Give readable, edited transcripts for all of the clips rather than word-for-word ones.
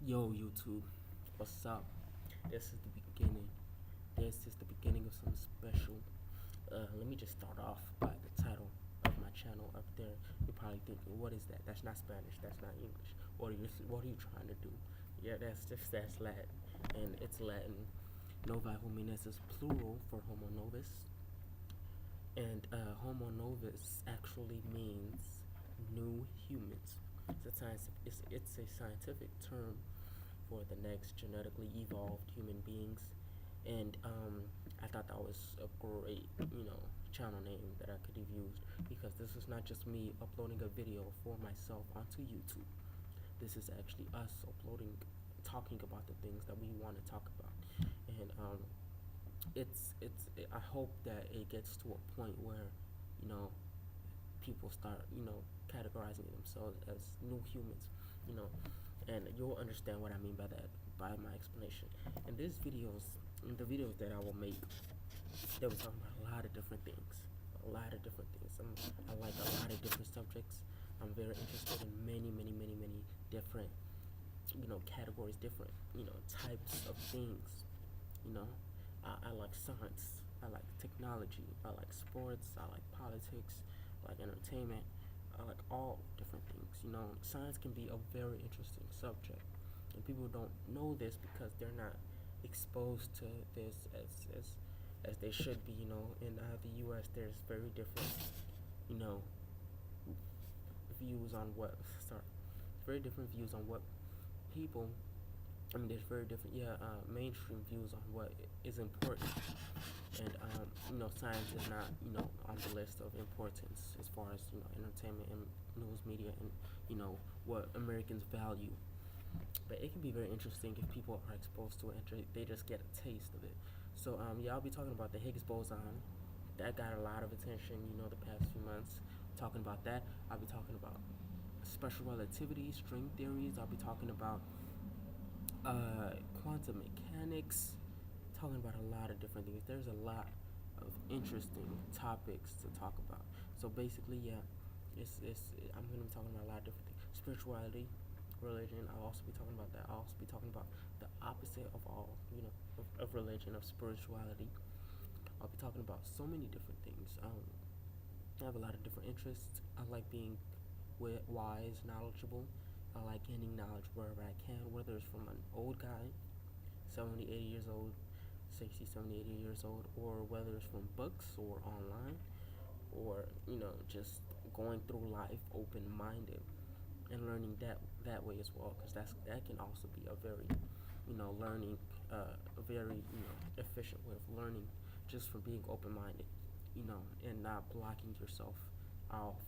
Yo, YouTube, what's up? This is the beginning. This is the beginning of something special. Let me just start off by the title of my channel up there. You're probably thinking, what is that? That's not Spanish. That's not English. What are you trying to do? Yeah, that's Latin, and it's Latin. Novi homines is plural for homo novus, and homo novus actually means new humans. It's a scientific term for the next genetically evolved human beings. And I thought that was a great, channel name that I could have used, because this is not just me uploading a video for myself onto YouTube. This is actually us uploading, talking about the things that we want to talk about. And I hope that it gets to a point where, you know, people start, categorizing themselves as new humans, you know, and you'll understand what I mean by that by my explanation. And in the videos that I will make, they will talk about a lot of different things, a lot of different things. I like a lot of different subjects. I'm very interested in many different, categories, different, types of things. You know, I like science. I like technology. I like sports. I like politics. I like entertainment. I like all different things. Science can be a very interesting subject, and people don't know this because they're not exposed to this as they should be. In the U.S., there's very different, you know, views on what sorry, very different views on what people. I mean, there's very different, mainstream views on what is important, and science is not, on the list of importance as far as entertainment and news media and what Americans value. But it can be very interesting if people are exposed to it and they just get a taste of it. So I'll be talking about the Higgs boson. That got a lot of attention, the past few months. Talking about that, I'll be talking about special relativity, string theories. I'll be talking about quantum mechanics, talking about a lot of different things. There's a lot of interesting topics to talk about. So basically, yeah, I'm going to be talking about a lot of different things. Spirituality, religion. I'll also be talking about that. I'll also be talking about the opposite of all, of religion, of spirituality. I'll be talking about so many different things. I have a lot of different interests. I like being wise, knowledgeable. I like gaining knowledge wherever I can, whether it's from an old guy, 70, 80 years old, 60, 70, 80 years old, or whether it's from books or online, or, just going through life open-minded and learning that way as well, because that can also be a very, learning, a very, efficient way of learning, just from being open-minded, and not blocking yourself off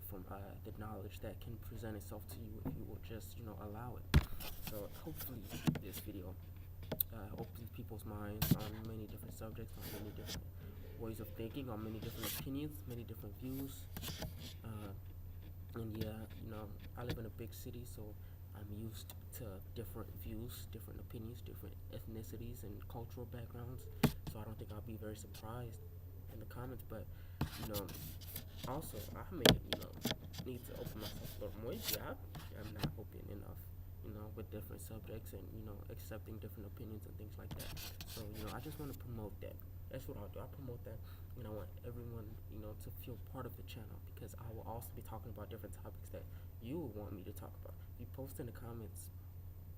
from the knowledge that can present itself to you if you will just allow it. So hopefully this video opens people's minds on many different subjects, on many different ways of thinking, on many different opinions, many different views. And yeah, I live in a big city, so I'm used to different views, different opinions, different ethnicities and cultural backgrounds. So I don't think I'll be very surprised in the comments. But also I may need to open myself a little more. Yeah, I'm not open enough, with different subjects and accepting different opinions and things like that. So I just want to promote that. That's what I'll do. I'll promote that, and I want everyone to feel part of the channel, because I will also be talking about different topics that you will want me to talk about. If you post in the comments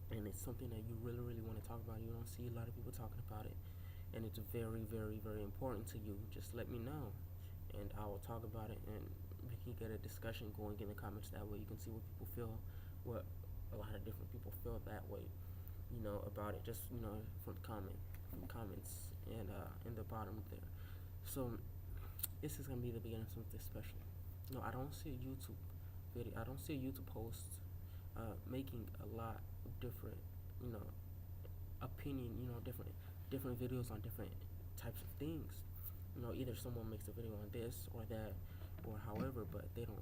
and it's something that you really want to talk about, you don't see a lot of people talking about it, and it's very important to you, just let me know, and I will talk about it, and we can get a discussion going in the comments. That way you can see what people feel, what a lot of different people feel that way, about it, just from comments and in the bottom there. So this is gonna be the beginning of something special. I don't see a YouTube video. I don't see a YouTube post making a lot of different, you know, opinion, different videos on different types of things. Either someone makes a video on this or that or however, but they don't,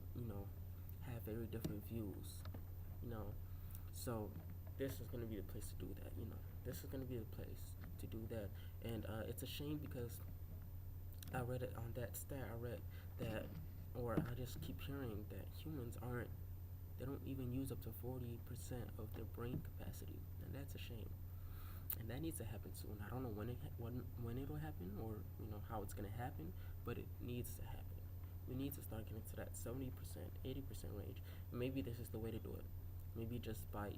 have very different views. You know, so this is gonna be the place to do that. This is gonna be the place to do that, and it's a shame because I read it on that stat. I read that, or I just keep hearing that humans aren't They don't even use up to 40% of their brain capacity, and that's a shame. And that needs to happen soon. I don't know when it'll happen, or how it's gonna happen, but it needs to happen. We need to start getting to that 70%, 80% range. And maybe this is the way to do it. Maybe just by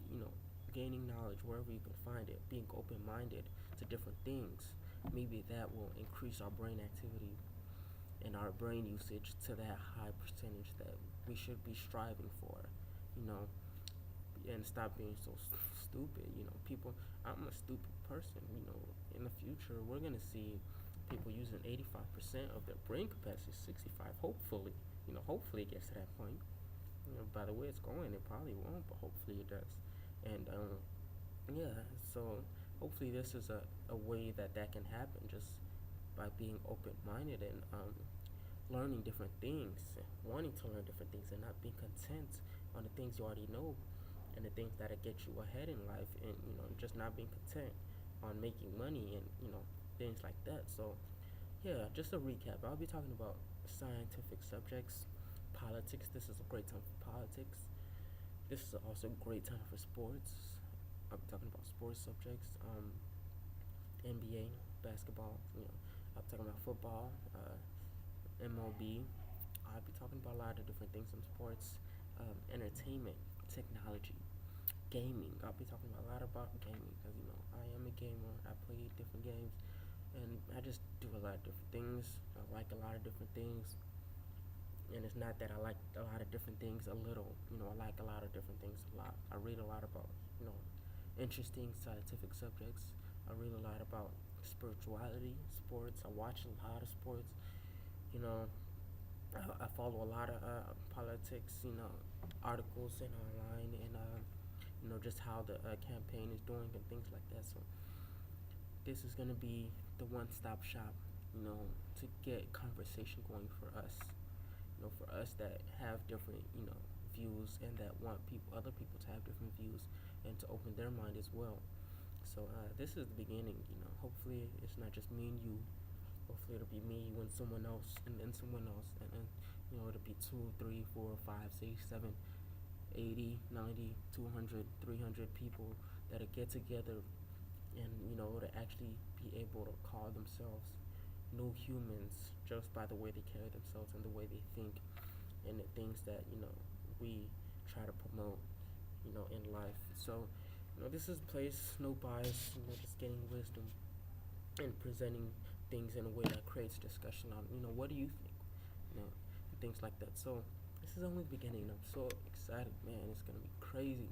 gaining knowledge wherever you can find it, being open-minded to different things. Maybe that will increase our brain activity and our brain usage to that high percentage that we should be striving for. You know, and stop being so stupid. People. I'm a stupid person. In the future, we're gonna see people using 85% of their brain capacity, 65. Hopefully, hopefully it gets to that point. By the way it's going, it probably won't, but hopefully it does. And yeah, so hopefully this is a way that can happen, just by being open-minded and learning different things, wanting to learn different things, and not being content on the things you already know and the things that get you ahead in life, and just not being content on making money and things like that. So yeah, just a recap. I'll be talking about scientific subjects, politics. This is a great time for politics. This is also a great time for sports. I'll be talking about sports subjects, NBA, basketball. I'll be talking about football, MLB. I'll be talking about a lot of different things in sports, entertainment, technology, gaming. I'll be talking about a lot about gaming because I am a gamer. I play different games, and I just do a lot of different things. I like a lot of different things, and it's not that I like a lot of different things a little. I like a lot of different things a lot. I read a lot about interesting scientific subjects. I read a lot about spirituality, sports. I watch a lot of sports. You know, I follow a lot of politics. Articles and online, and just how the campaign is doing and things like that. So this is gonna be the one-stop shop. To get conversation going for us. For us that have different views, and that want other people to have different views, and to open their mind as well. So this is the beginning. Hopefully it's not just me and you. Hopefully it'll be me, you, and someone else, and then someone else, and then it'll be 2, 3, 4, 5, 6, 7, 80, 90, 200, 300 people that'll get together, and to actually be able to call themselves new humans just by the way they carry themselves and the way they think, and the things that we try to promote in life. So this is a place, no bias, just getting wisdom and presenting things in a way that creates discussion on what do you think, and things like that. So this is only the beginning. I'm so excited, man. It's gonna be crazy.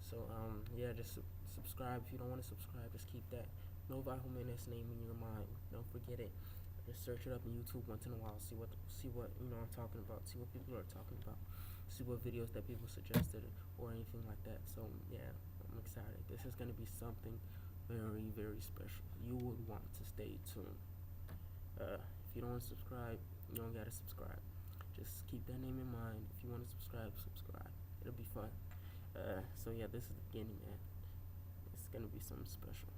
So yeah, just subscribe. If you don't want to subscribe, just keep that Nova Jimenez name in your mind. Don't forget it. Just search it up on YouTube once in a while. See what I'm talking about. See what people are talking about. See what videos that people suggested or anything like that. So yeah, I'm excited. This is gonna be something very, very special. You would want to stay tuned. If you don't want to subscribe, you don't gotta subscribe. Just keep that name in mind. If you want to subscribe, subscribe. It'll be fun. So yeah, this is the beginning, man. It's gonna be something special.